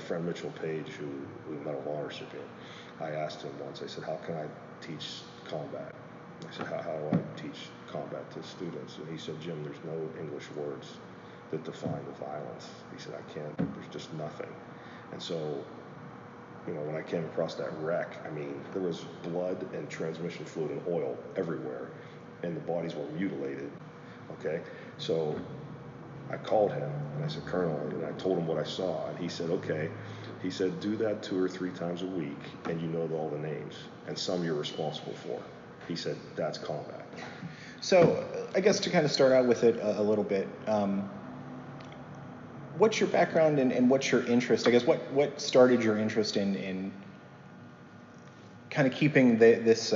friend Mitchell Page, who was a Medal of Honor recipient, I asked him once, I said, how can I teach combat? I said, how do I teach combat to students? And he said, Jim, there's no English words that define the violence. He said, I can't, there's just nothing. And so, when I came across that wreck, I mean, there was blood and transmission fluid and oil everywhere, and the bodies were mutilated, okay? So I called him, and I said, Colonel, and I told him what I saw, and he said, okay. He said, do that 2 or 3 times a week, and you know all the names, and some you're responsible for. He said, that's combat. So I guess to kind of start out with it a little bit, what's your background and what's your interest? I guess what started your interest in kind of keeping this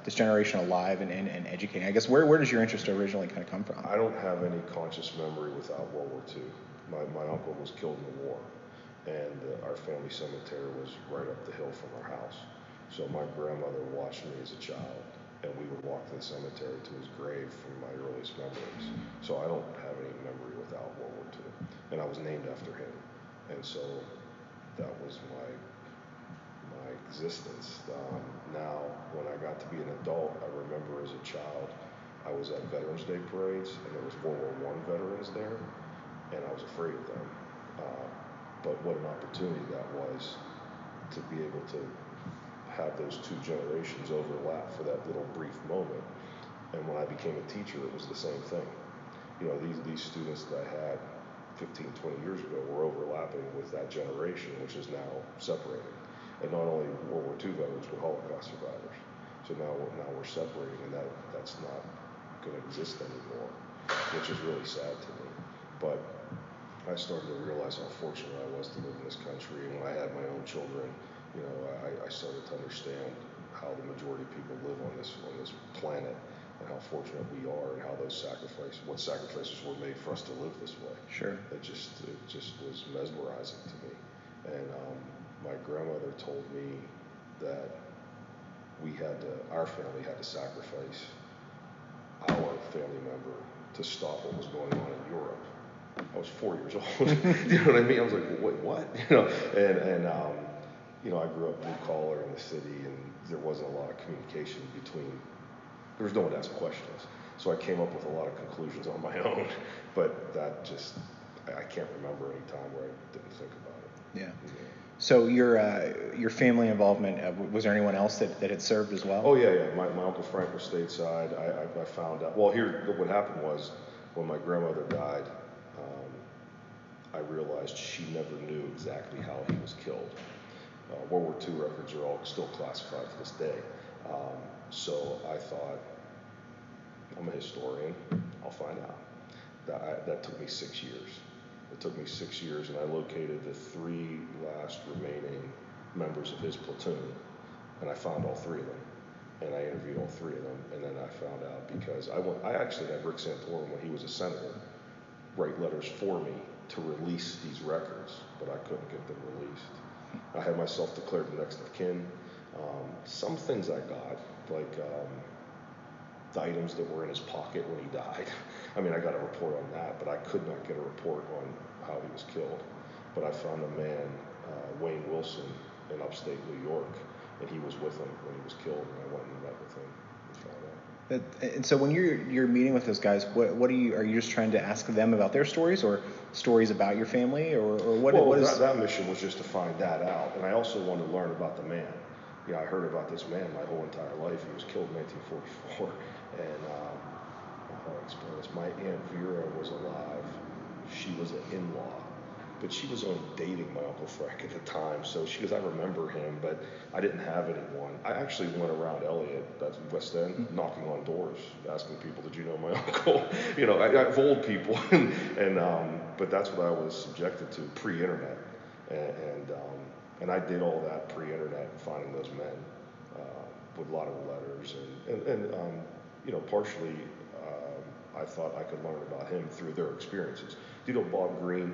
generation alive and educating? I guess where does your interest originally kind of come from? I don't have any conscious memory without World War II. My uncle was killed in the war, and our family cemetery was right up the hill from our house. So my grandmother watched me as a child, and we would walk to the cemetery to his grave from my earliest memories. So I don't have any memory without World War II. And I was named after him. And so that was my existence. Now, when I got to be an adult, I remember as a child, I was at Veterans Day parades, and there was World War I veterans there, and I was afraid of them. But what an opportunity that was to be able to have those 2 generations overlap for that little brief moment. And when I became a teacher, it was the same thing. These students that I had 15, 20 years ago were overlapping with that generation, which is now separating. And not only World War II veterans, but Holocaust survivors. So now we're separating, and that's not going to exist anymore, which is really sad to me. But I started to realize how fortunate I was to live in this country, and when I had my own children, I started to understand how the majority of people live on this planet, and how fortunate we are, and how what sacrifices were made for us to live this way. Sure. It just was mesmerizing to me. And my grandmother told me that our family had to sacrifice our family member to stop what was going on in Europe. I was 4 years old. You know what I mean? I was like, wait, what? And I grew up blue collar in the city, and there wasn't a lot of communication there was no one to ask questions. So I came up with a lot of conclusions on my own, but I can't remember any time where I didn't think about it. Yeah. So your family involvement, was there anyone else that had served as well? Oh, yeah. My Uncle Frank was stateside. I found out, well, what happened was, when my grandmother died, I realized she never knew exactly how he was killed. World War II records are all still classified to this day. So I thought, I'm a historian, I'll find out. That took me 6 years. It took me 6 years, and I located the 3 last remaining members of his platoon, and I found all 3 of them, and I interviewed all 3 of them, and then I found out because I actually had Rick Santorum, when he was a senator, write letters for me to release these records, but I couldn't get them released. I had myself declared the next of kin. Some things I got, like the items that were in his pocket when he died. I mean, I got a report on that, but I could not get a report on how he was killed. But I found a man, Wayne Wilson, in upstate New York, and he was with him when he was killed, and I went and met with him and found out. And so when you're meeting with those guys, are you just trying to ask them about their stories, or stories about your family, or what? Well, what is... that mission was just to find that out, and I also wanted to learn about the man. I heard about this man my whole entire life. He was killed in 1944, and how do I explain this? My Aunt Vera was alive. She was an in-law, but she was only dating my Uncle Frank at the time, so she goes, I remember him, but I didn't have anyone. I actually went around Elliott, that's West End, knocking on doors, asking people, did you know my uncle? I old people, but that's what I was subjected to pre-internet, and I did all that pre-internet, finding those men with a lot of letters, and partially I thought I could learn about him through their experiences. Do you know Bob Greene?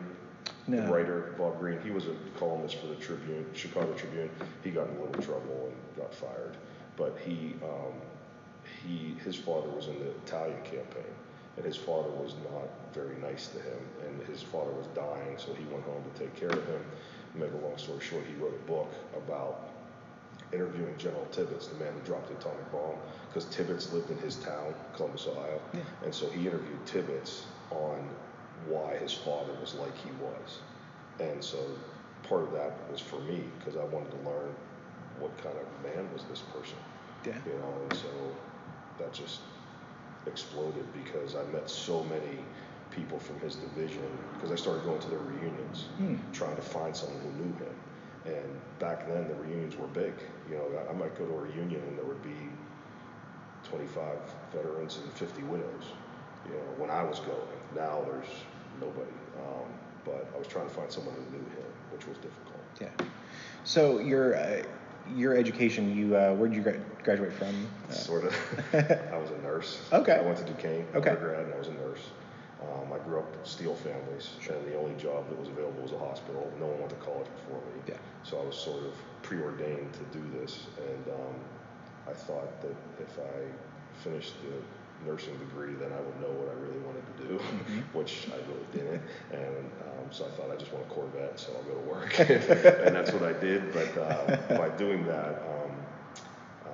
No. The writer, Bob Greene, he was a columnist for the Tribune, Chicago Tribune. He got in a little trouble and got fired. But his father was in the Italian campaign, and his father was not very nice to him, and his father was dying, so he went home to take care of him. Make a long story short, he wrote a book about interviewing General Tibbets, the man who dropped the atomic bomb, because Tibbets lived in his town, Columbus, Ohio, and so he interviewed Tibbets on why his father was like he was. And so part of that was for me, because I wanted to learn what kind of man was this person. And so that just exploded, because I met so many people from his division, because I started going to their reunions, trying to find someone who knew him. And back then, the reunions were big. I might go to a reunion and there would be 25 veterans and 50 widows, when I was going. Now there's nobody. But I was trying to find someone who knew him, which was difficult. Yeah. So your education, where did you graduate from? Sort of. I was a nurse. Okay. I went to Duquesne undergrad, and I was a nurse. I grew up in steel families, and the only job that was available was a hospital. No one went to college before me. So I was sort of preordained to do this, and I thought that if I finished the nursing degree, then I would know what I really wanted to do, which I really didn't. And so I thought, I just want a Corvette, so I'll go to work. And that's what I did. But by doing that, I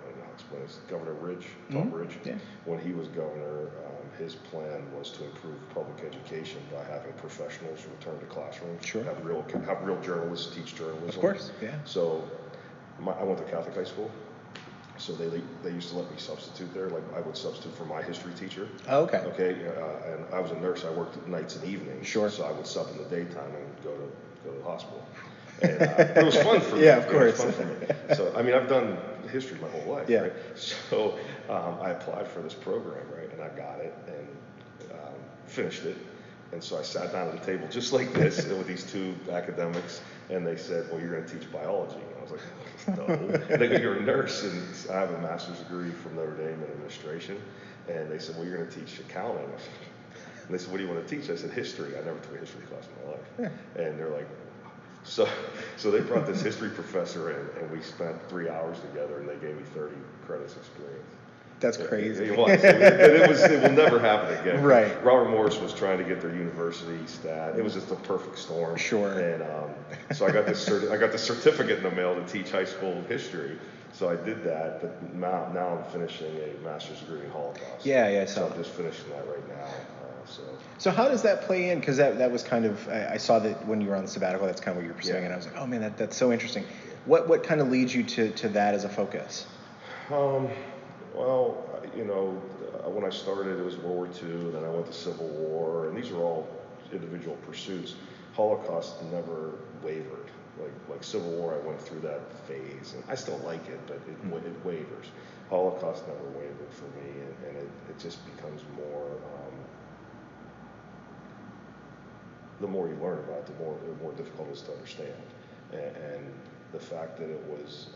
don't know how to explain this. Governor Ridge, Tom Ridge, when he was governor, his plan was to improve public education by having professionals return to classrooms, have real journalists teach journalism. Of course, So I went to Catholic high school. So they used to let me substitute there. Like, I would substitute for my history teacher. Okay. And I was a nurse. I worked nights and evenings. So I would sub in the daytime and go to the hospital. And it was fun for me. Of course. It was fun for me. So, I mean, I've done history my whole life, right? So I applied for this program, right? And I got it and finished it. And so I sat down at a table just like this with these two academics, and they said, well, you're going to teach biology. And I was like, no. And they go, you're a nurse, and I have a master's degree from Notre Dame in administration. And they said, well, you're going to teach accounting. And they said, what do you want to teach? I said, history. I never took a history class in my life. And they're like, so they brought this history professor in, and we spent 3 hours together, and they gave me 30 credits experience. That's crazy. It was. It will never happen again. Right. Robert Morris was trying to get their university stat. It was just a perfect storm. Sure. And so I got this certificate in the mail to teach high school history. So I did that, but now I'm finishing a master's degree in Holocaust. So I'm just finishing that right now. So how does that play in? Because that was kind of, I saw that when you were on the sabbatical, that's kind of what you were pursuing, and I was like, oh man, that's so interesting. What kind of leads you to that as a focus? Well, when I started, it was World War II, then I went to Civil War, and these are all individual pursuits. Holocaust never wavered. Like Civil War, I went through that phase, and I still like it, but it wavers. Holocaust never wavered for me, and it just becomes more, the more you learn about it, the more difficult it is to understand. And the fact that it was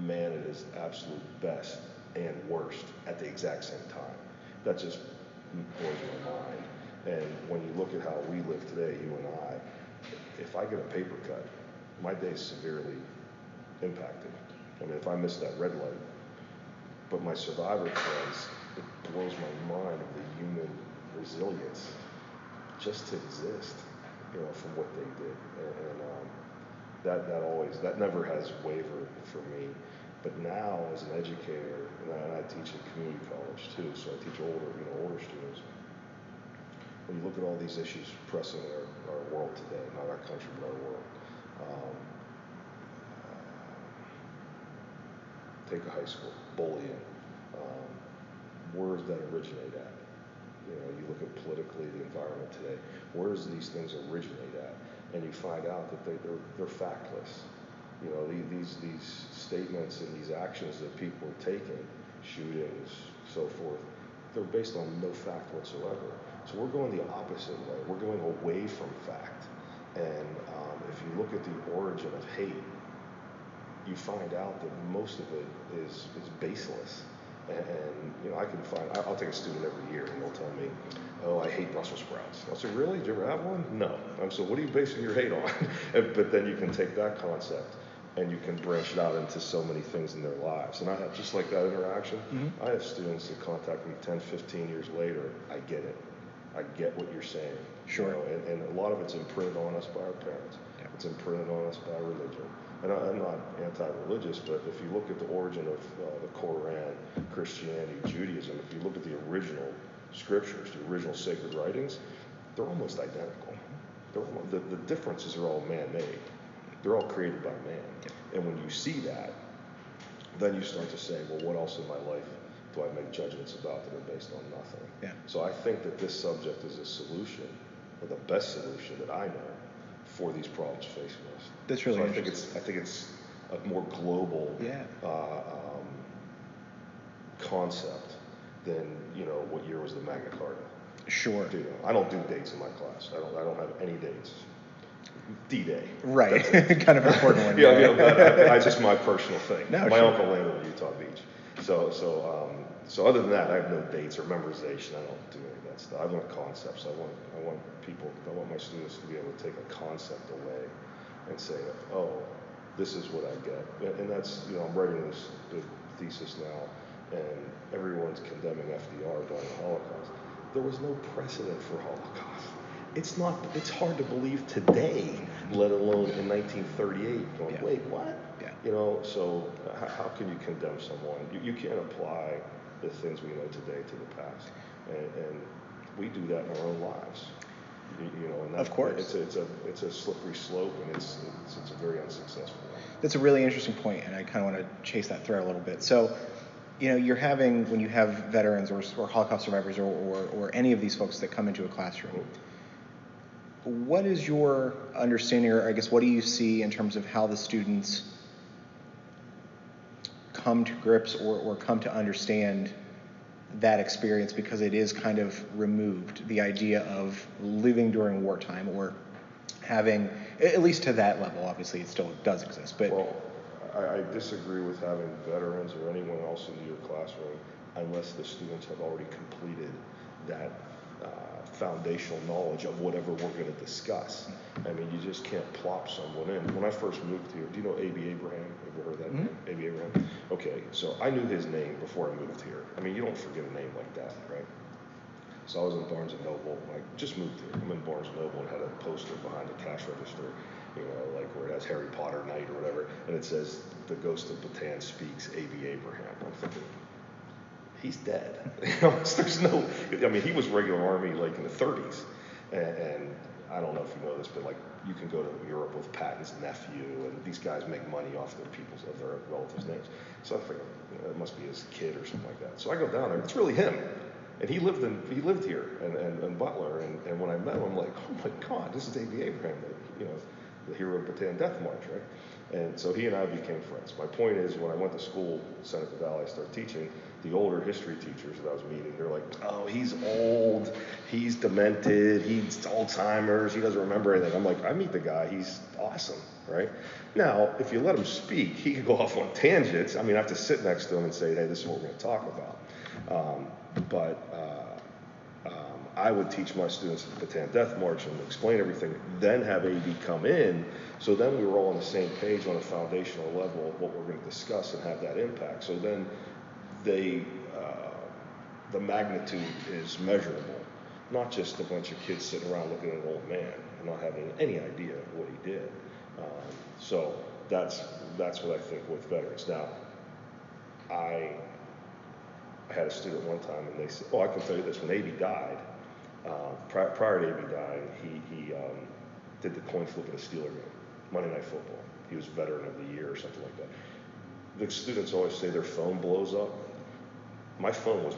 man at his absolute best and worst at the exact same time, that just blows my mind. And when you look at how we live today, you and I, if I get a paper cut, my day is severely impacted. I mean, if I miss that red light, but my survivor friends, it blows my mind of the human resilience just to exist, from what they did. And that never has wavered for me. But now, as an educator, and I teach at community college too, so I teach older students. When you look at all these issues pressing our world today, not our country, but our world, take a high school, bullying. Where does that originate at? You look at politically the environment today. Where does these things originate at? And you find out that they're factless. These statements and these actions that people are taking, shootings, so forth, they're based on no fact whatsoever. So we're going the opposite way. We're going away from fact. And if you look at the origin of hate, you find out that most of it is baseless. And I can find, I'll take a student every year and they'll tell me, oh, I hate Brussels sprouts. I'll say, really? Did you ever have one? No. So what are you basing your hate on? But then you can take that concept and you can branch it out into so many things in their lives. And I have, just like that interaction, I have students that contact me 10, 15 years later, I get it. I get what you're saying. Sure. You know, and a lot of it's imprinted on us by our parents. Yeah. It's imprinted on us by religion. And I'm not anti-religious, but if you look at the origin of the Koran, Christianity, Judaism, if you look at the original scriptures, the original sacred writings, they're almost identical. The differences are all man-made. They're all created by man. And when you see that, then you start to say, well, what else in my life do I make judgments about that are based on nothing? Yeah. So I think that this subject is a solution, or the best solution that I know for these problems facing us. That's really so interesting. I think it's a more global concept than, you know, what year was the Magna Carta. Sure. You know, I don't do dates in my class. I don't have any dates. D-Day. Right. Kind of an important one. Yeah, that's just my personal thing. No, my sure. uncle landed in Utah Beach. So other than that, I have no dates or memorization. I don't do any of that stuff. I want concepts. I want my students to be able to take a concept away and say, oh, this is what I get. And that's, you know, I'm writing this big thesis now, and everyone's condemning FDR during the Holocaust. There was no precedent for Holocaust. It's hard to believe today, let alone in 1938, going, wait, what? Yeah. You know, so how can you condemn someone? You can't apply the things we know today to the past. And we do that in our own lives. You know, and that, of course. It's a slippery slope, and it's a very unsuccessful one. That's a really interesting point, and I kind of want to chase that thread a little bit. So, you know, when you have veterans or Holocaust survivors or any of these folks that come into a classroom, what is your understanding, or I guess what do you see in terms of how the students come to grips or come to understand that experience, because it is kind of removed, the idea of living during wartime or having, at least to that level, obviously it still does exist, but... Well, I disagree with having veterans or anyone else in your classroom unless the students have already completed that foundational knowledge of whatever we're going to discuss. I mean, you just can't plop someone in. When I first moved here, do you know A.B. Abraham? Ever heard that name? A.B. Abraham? Okay, so I knew his name before I moved here. I mean, you don't forget a name like that, right? So I was in Barnes & Noble. I just moved here. I'm in Barnes & Noble and had a poster behind the cash register, you know, like where it has Harry Potter night or whatever, and it says, "The Ghost of Bataan speaks, A.B. Abraham." I'm thinking, he's dead. There's no, I mean, he was regular Army like in the 30s. And I don't know if you know this, but like you can go to Europe with Patton's nephew, and these guys make money off their relatives' names. So I figured, you know, it must be his kid or something like that. So I go down there, it's really him. And he lived here in Butler. And when I met him, I'm like, oh my God, this is A.B. Abraham, you know, the hero of Bataan Death March, right? And so he and I became friends. My point is, when I went to school, Seneca Valley, I started teaching, the older history teachers that I was meeting, they're like, oh, he's old, he's demented, he's Alzheimer's, he doesn't remember anything. I'm like, I meet the guy, he's awesome, right? Now, if you let him speak, he can go off on tangents. I mean, I have to sit next to him and say, hey, this is what we're going to talk about. I would teach my students the Bataan Death March and explain everything, then have AD come in, so then we were all on the same page on a foundational level of what we're going to discuss and have that impact. So then the magnitude is measurable, not just a bunch of kids sitting around looking at an old man and not having any idea what he did. So that's what I think with veterans. Now, I had a student one time, and they said, oh, I can tell you this, when A.B. died, prior to A.B. dying, he did the coin flip at a Steeler game, Monday Night Football. He was Veteran of the Year or something like that. The students always say their phone blows up. My phone was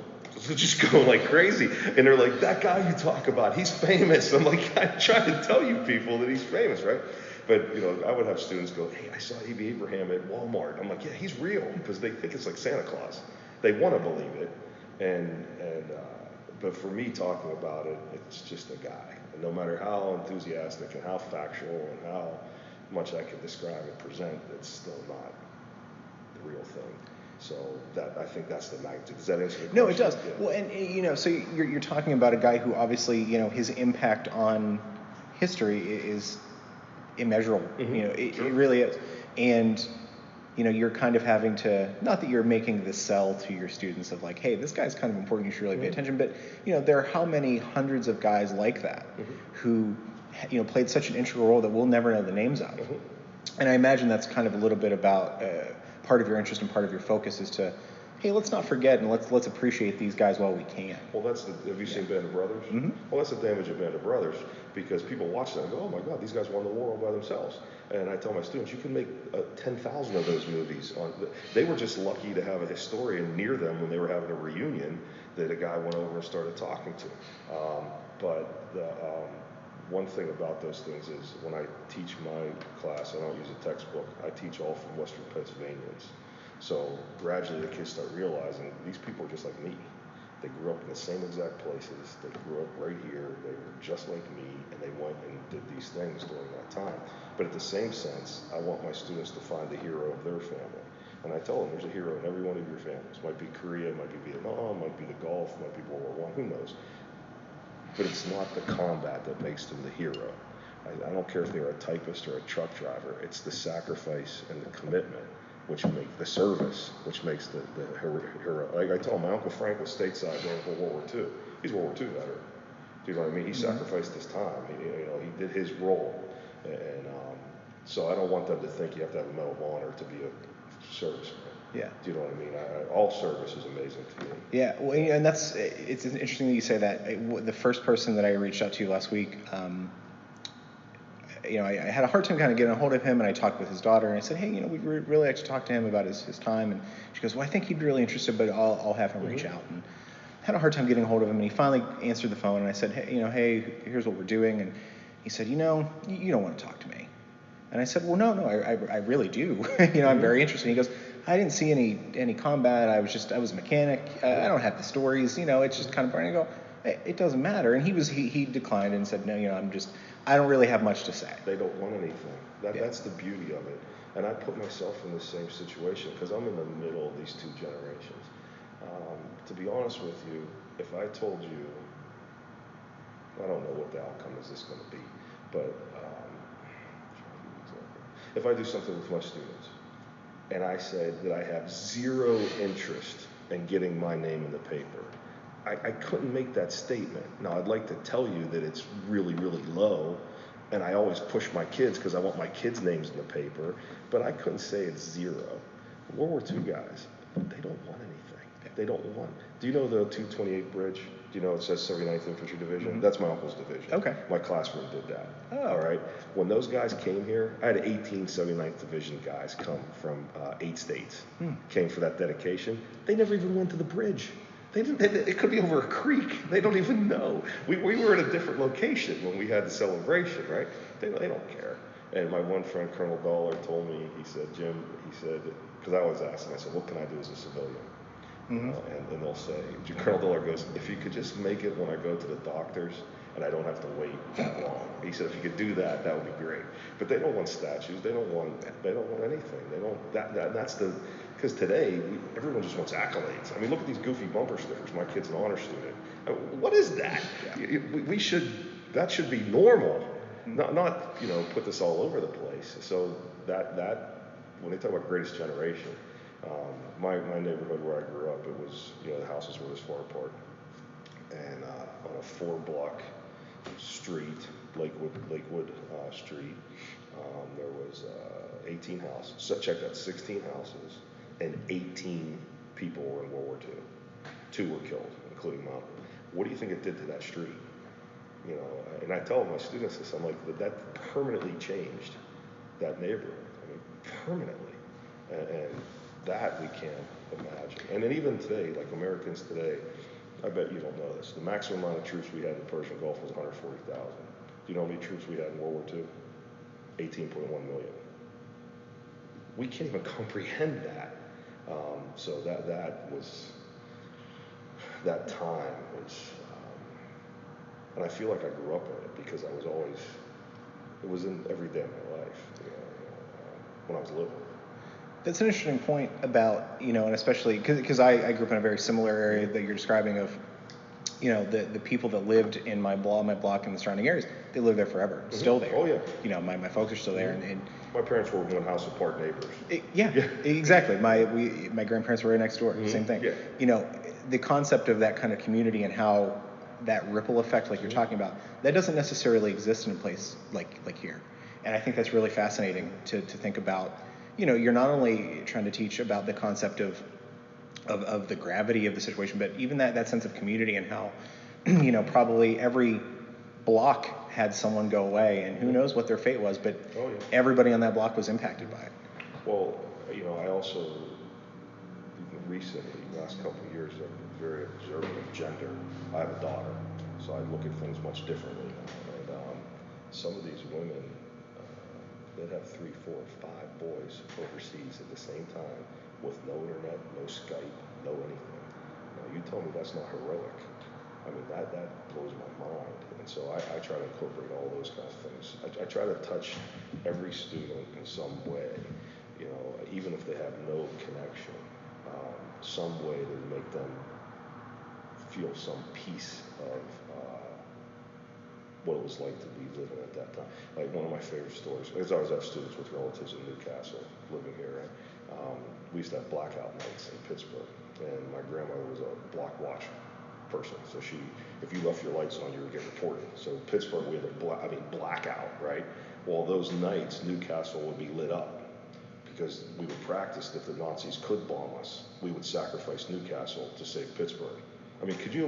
just going like crazy. And they're like, that guy you talk about, he's famous. I'm like, I'm trying to tell you people that he's famous, right? But, you know, I would have students go, hey, I saw A.B. Abraham at Walmart. I'm like, yeah, he's real, because they think it's like Santa Claus. They want to believe it. But for me talking about it, it's just a guy. And no matter how enthusiastic and how factual and how much I can describe and present, it's still not the real thing. So I think that's the magnitude. Does that answer your question? No, it does. Yeah. Well, and you know, so you're talking about a guy who obviously, you know, his impact on history is immeasurable. Mm-hmm. You know, it Sure. really is. And you're kind of having to, not that you're making the sell to your students of like, hey, this guy's kind of important, you should really pay attention, but there are how many hundreds of guys like that who played such an integral role that we'll never know the names of. And I imagine that's kind of a little bit about part of your interest and part of your focus is to, hey, let's not forget and let's appreciate these guys while we can. Well, have you seen Band of Brothers? Well, that's the damage of Band of Brothers, because people watch that and go, oh my God, these guys won the war all by themselves. And I tell my students, you can make 10,000 of those movies. They were just lucky to have a historian near them when they were having a reunion that a guy went over and started talking to. But the one thing about those things is when I teach my class, I don't use a textbook. I teach all from Western Pennsylvanians. So gradually the kids start realizing these people are just like me. They grew up in the same exact places. They grew up right here. They were just like me, and they went and did these things during that time. But at the same sense, I want my students to find the hero of their family. And I tell them there's a hero in every one of your families. Might be Korea, might be Vietnam, might be the Gulf, might be World War I, who knows. But it's not the combat that makes them the hero. I don't care if they're a typist or a truck driver. It's the sacrifice and the commitment which make the service, which makes the hero. Like I told my Uncle Frank was stateside during World War II. He's a World War II veteran. Do you know what I mean? He sacrificed his time. He did his role. And so I don't want them to think you have to have a Medal of Honor to be a serviceman. Yeah. Do you know what I mean? All service is amazing to me. Yeah, well, and it's interesting that you say that. The first person that I reached out to last week, I had a hard time kind of getting a hold of him, and I talked with his daughter, and I said, hey, we'd really like to talk to him about his time, and she goes, well, I think he'd be really interested, but I'll have him reach out. And I had a hard time getting a hold of him, and he finally answered the phone, and I said, hey, here's what we're doing, and he said, you don't want to talk to me. And I said, well, no, I really do. I'm very interested. And he goes, I didn't see any combat. I was a mechanic. I don't have the stories. It's just kind of boring. I go, it doesn't matter. And he declined and said, no, I don't really have much to say. They don't want anything. That's the beauty of it. And I put myself in the same situation because I'm in the middle of these two generations. To be honest with you, if I told you, I don't know what the outcome is this going to be, but if I do something with my students and I said that I have zero interest in getting my name in the paper, I couldn't make that statement. Now, I'd like to tell you that it's really, really low, and I always push my kids because I want my kids' names in the paper, but I couldn't say it's zero. World War II guys, they don't want anything. They don't want. Do you know the 228 Bridge? Do you know it says 79th Infantry Division? That's my uncle's division. Okay. My classroom did that. Oh. All right. When those guys came here, I had 18 79th Division guys come from 8 states. Came for that dedication. They never even went to the bridge. They didn't. It could be over a creek. They don't even know. We were at a different location when we had the celebration, right? They don't care. And my one friend, Colonel Dollar, told me, he said, Jim, because I always ask him, I said, what can I do as a civilian? And they'll say, Colonel Dollar goes, if you could just make it when I go to the doctors and I don't have to wait that long. He said, if you could do that, that would be great. But they don't want statues. They don't want anything. They don't. That's the. Because today everyone just wants accolades. I mean, look at these goofy bumper stickers. My kid's an honor student. What is that? Yeah. That should be normal. Not put this all over the place. So that when they talk about greatest generation. My neighborhood where I grew up, it was, the houses were this far apart. And on a 4-block street, Lakewood Street, there was 18 houses. So check that, 16 houses, and 18 people were in World War II. 2 were killed, including Mom. What do you think it did to that street? And I tell my students this, I'm like, that permanently changed that neighborhood. I mean, permanently. And that we can't imagine. And then even today, like Americans today, I bet you don't know this, the maximum amount of troops we had in the Persian Gulf was 140,000. Do you know how many troops we had in World War II? 18.1 million. We can't even comprehend that. So that was, that time was, and I feel like I grew up in it because I was always, it was in every day of my life, when I was little. That's an interesting point about, and especially because I grew up in a very similar area that you're describing of, the people that lived in my block and the surrounding areas, they live there forever, still there. Oh, yeah. My folks are still there, and my parents were one house apart neighbors. Yeah, exactly. My grandparents were right next door. Same thing. Yeah. The concept of that kind of community and how that ripple effect, like you're talking about, that doesn't necessarily exist in a place like here. And I think that's really fascinating to think about. You're not only trying to teach about the concept of the gravity of the situation, but even that sense of community and how, probably every block had someone go away, and who knows what their fate was, but everybody on that block was impacted by it. Well, I also recently, last couple of years, I've been very observant of gender. I have a daughter, so I look at things much differently now. And some of these women that have 3, 4, 5 boys overseas at the same time with no internet, no Skype, no anything. You tell me that's not heroic. I mean, that blows my mind. And so I try to incorporate all those kinds of things. I try to touch every student in some way, even if they have no connection, some way to make them feel some piece of what it was like to be living at that time. Like one of my favorite stories, because I always have students with relatives in Newcastle living here, right? We used to have blackout nights in Pittsburgh, and my grandmother was a block watch person. So if you left your lights on, you would get reported. So in Pittsburgh, we had a blackout, right? Well, those nights, Newcastle would be lit up because we would practice that if the Nazis could bomb us, we would sacrifice Newcastle to save Pittsburgh. I mean, could you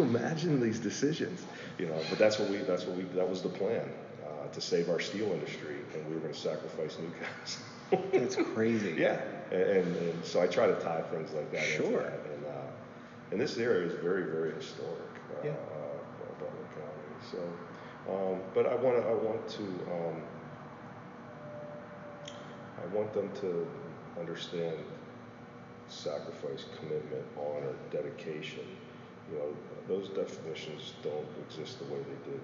imagine these decisions? But that was the plan, to save our steel industry, and we were going to sacrifice Newcastle. It's crazy. Yeah, and so I try to tie things like that into Sure. that. And this area is very, very historic, Butler County. So, but I want them to understand sacrifice, commitment, honor, dedication. Those definitions don't exist the way they did,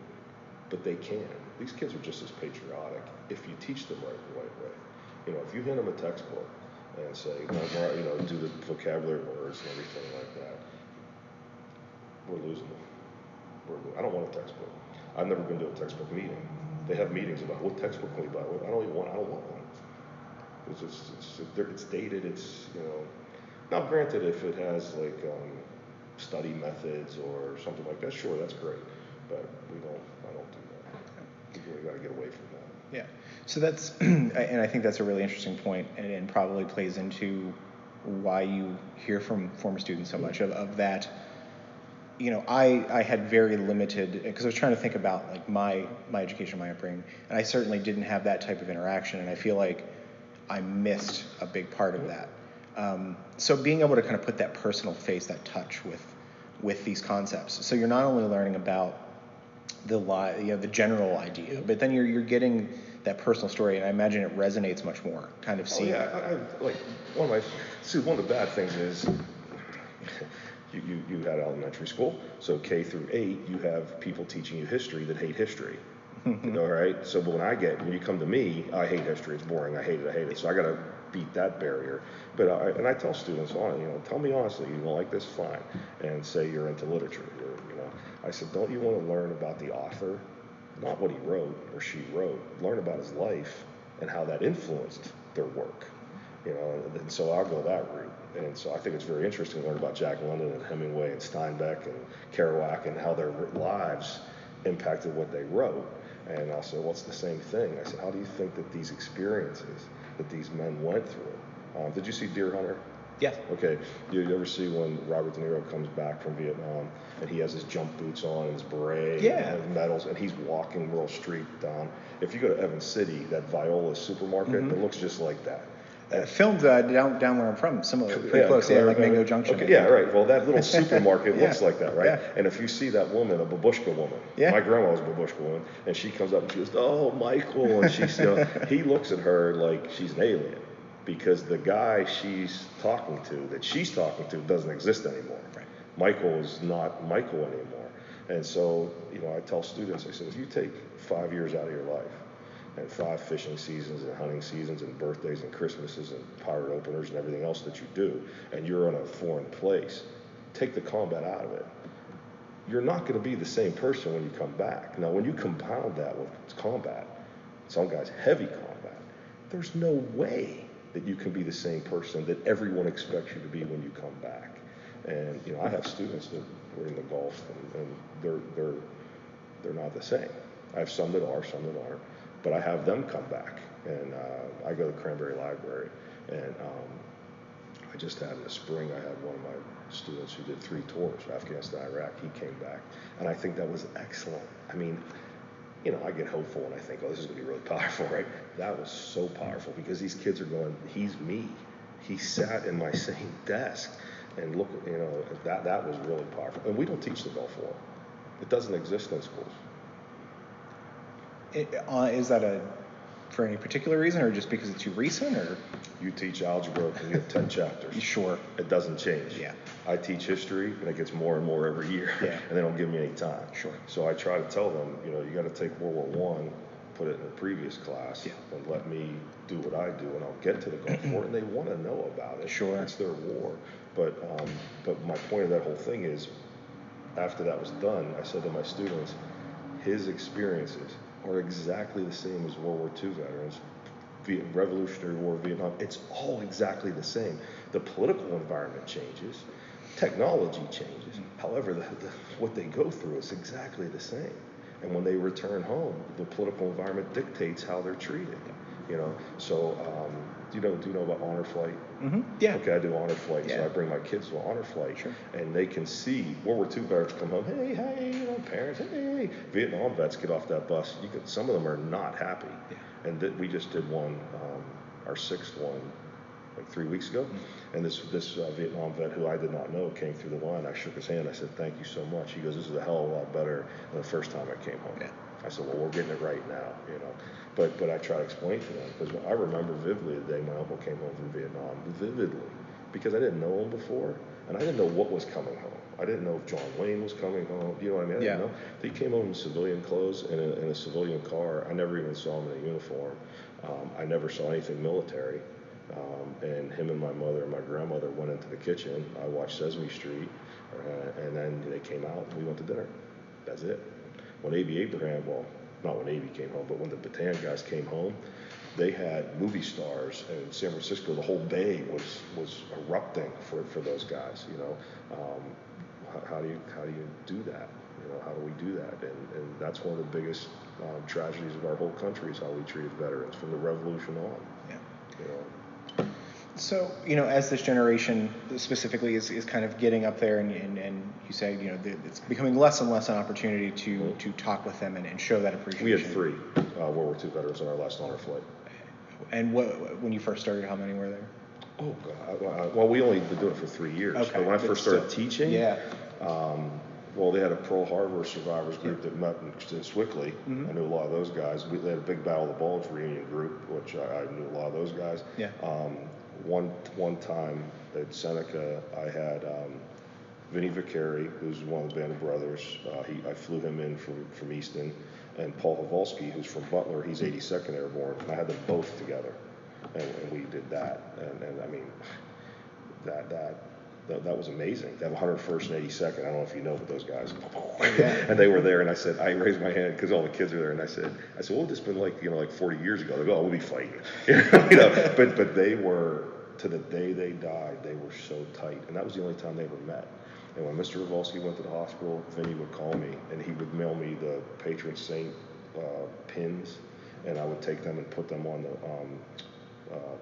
but they can. These kids are just as patriotic if you teach them the right way. If you hand them a textbook and say, do the vocabulary words and everything like that, we're losing them. I don't want a textbook. I've never been to a textbook meeting. They have meetings about what textbook can we buy. I don't want one. It's dated. Now granted, if it has like study methods or something like that, sure, that's great. But I don't do that. We really got to get away from that. Yeah. So that's, and I think that's a really interesting point, and probably plays into why you hear from former students so much of that. I had very limited, because I was trying to think about like my education, my upbringing, and I certainly didn't have that type of interaction, and I feel like I missed a big part of that. So being able to kind of put that personal face, that touch with these concepts. So you're not only learning about the general idea, but then you're getting that personal story, and I imagine it resonates much more. Kind of seeing. I like one of the bad things is you had elementary school, so K through 8, you have people teaching you history that hate history. Right? So, but when you come to me, I hate history. It's boring. I hate it. So I got to beat that barrier. But I tell students, tell me honestly, you don't like this, fine, and say you're into literature. I said, don't you want to learn about the author, not what he wrote or she wrote? Learn about his life and how that influenced their work. And so I'll go that route. And so I think it's very interesting to learn about Jack London and Hemingway and Steinbeck and Kerouac and how their lives impacted what they wrote. And I said, well, it's the same thing. I said, how do you think that these experiences that these men went through? Did you see Deer Hunter? Yeah. Okay. You ever see when Robert De Niro comes back from Vietnam and he has his jump boots on and his beret and his medals and he's walking Rural Street down? If you go to Evans City, that Viola supermarket, it looks just like that. Filmed down where I'm from, similar, pretty close, like Mango Junction. Okay, yeah, right. Well, that little supermarket looks like that, right? Yeah. And if you see that woman, a babushka woman, my grandma was a babushka woman, and she comes up and she goes, "Oh, Michael," and she's, he looks at her like she's an alien because the guy she's talking to doesn't exist anymore. Right. Michael is not Michael anymore. And so, I tell students, I said, if you take 5 years out of your life, and 5 fishing seasons and hunting seasons and birthdays and Christmases and pirate openers and everything else that you do, and you're in a foreign place, take the combat out of it you're not going to be the same person when you come back. Now, when you compound that with combat, some guys heavy combat, there's no way that you can be the same person that everyone expects you to be when you come back. And I have students that were in the Gulf, and they're not the same. I have some that are, some that aren't, but I have them come back, and I go to Creanberry Library, and I just had in the spring, I had one of my students who did 3 tours, Afghanistan, Iraq. He came back, and I think that was excellent. I mean, I get hopeful and I think, oh, this is going to be really powerful, right? That was so powerful because these kids are going, he's me. He sat in my same desk, and look, that was really powerful. And we don't teach the Gulf War. It doesn't exist in schools. Is that for any particular reason, or just because it's too recent, or? You teach algebra and you have 10 chapters. Sure. It doesn't change. Yeah. I teach history and it gets more and more every year. Yeah. And they don't give me any time. Sure. So I try to tell them, you got to take World War I, put it in the previous class, and let me do what I do, and I'll get to the Gulf War, and they want to know about it. Sure. It's their war. But my point of that whole thing is, after that was done, I said to my students, his experiences are exactly the same as World War II veterans, Revolutionary War, Vietnam. It's all exactly the same. The political environment changes, technology changes. However, what they go through is exactly the same. And when they return home, the political environment dictates how they're treated. So do you know about honor flight? Mm-hmm. Yeah. Okay, I do honor flight, Yeah. so I bring my kids to honor flight, Sure. and they can see World War II veterans come home. Hey, parents. Hey, Vietnam vets get off that bus. Some of them are not happy. Yeah. And we just did one, our 6th one, like 3 weeks ago, and this Vietnam vet who I did not know came through the line. I shook his hand. I said, "Thank you so much." He goes, "This is a hell of a lot better than the first time I came home." Yeah. I said, "Well, we're getting it right now, But I try to explain to them, because I remember vividly the day my uncle came home from Vietnam, vividly, because I didn't know him before, and I didn't know what was coming home. I didn't know if John Wayne was coming home. You know what I mean? I didn't know. He came home in civilian clothes in a civilian car. I never even saw him in a uniform. I never saw anything military. And him and my mother and my grandmother went into the kitchen. I watched Sesame Street, and then they came out and we went to dinner. That's it. When A.B. Abraham, well, not when A.B. came home, but when the Bataan guys came home, they had movie stars, and in San Francisco, the whole bay was erupting for those guys. How do you do that? How do we do that? And that's one of the biggest tragedies of our whole country is how we treated veterans from the Revolution on. Yeah. So, as this generation specifically is kind of getting up there, and you say, it's becoming less and less an opportunity to talk with them and show that appreciation. We had 3 World War II veterans on our last honor flight. And when you first started, how many were there? Oh, God. Well, we only been doing it for 3 years. Okay. But when I first started teaching, yeah. Well, they had a Pearl Harbor survivors group that met in Swickley. Mm-hmm. I knew a lot of those guys. They had a big Battle of the Bulge reunion group, which I knew a lot of those guys. Yeah. One time at Seneca, I had Vinny Vicari, who's one of the Band of Brothers. I flew him in from Easton, and Paul Havolsky, who's from Butler. He's 82nd Airborne, and I had them both together, and we did that. And I mean, that was amazing. That 101st and 82nd. I don't know if you know, but those guys. Yeah. And they were there, and I raised my hand because all the kids were there, and I said, what would this been like, like 40 years ago? They go, oh, we'll be fighting, But they were, to the day they died, they were so tight, and that was the only time they ever met. And when Mr. Havolsky went to the hospital, Vinny would call me, and he would mail me the patron saint pins, and I would take them and put them on the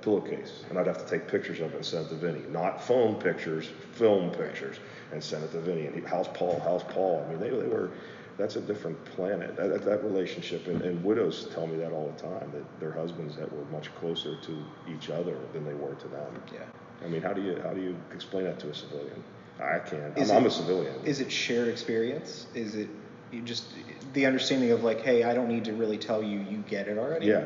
pillowcase, and I'd have to take pictures of it and send it to Vinny. Not phone pictures, film pictures, and send it to Vinny. And how's Paul? I mean, they were. That's a different planet. That relationship, and widows tell me that all the time, that their husbands that were much closer to each other than they were to them. Yeah. I mean, how do you explain that to a civilian? I can't. I'm a civilian. Is it shared experience? Is it just the understanding of like, hey, I don't need to really tell you, you get it already? Yeah.